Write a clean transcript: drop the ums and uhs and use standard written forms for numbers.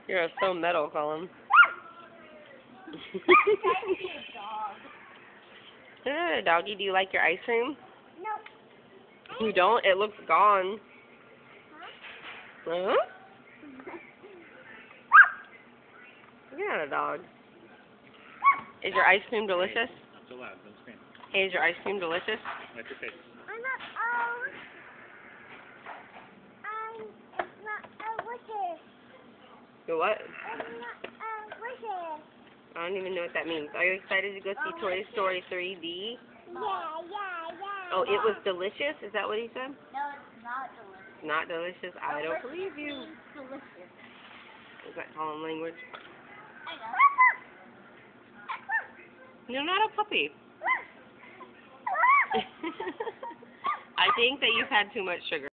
You're so metal, Colin. Doggy, do you like your ice cream? No. You don't? It looks gone. Huh? You're not a dog. Is your ice cream delicious? Not so loud, don't scream. Hey, is your ice cream delicious? Wipe your face. I'm not it's not wishes. You what? It's not wishes. I don't even know what that means. Are you excited to go see Toy Story 3D? Yeah. Oh, it was delicious? Is that what he said? No, it's not delicious. Not delicious? I don't believe you. It's delicious. Is that Colin language? I know. You're not a puppy. I think that you've had too much sugar.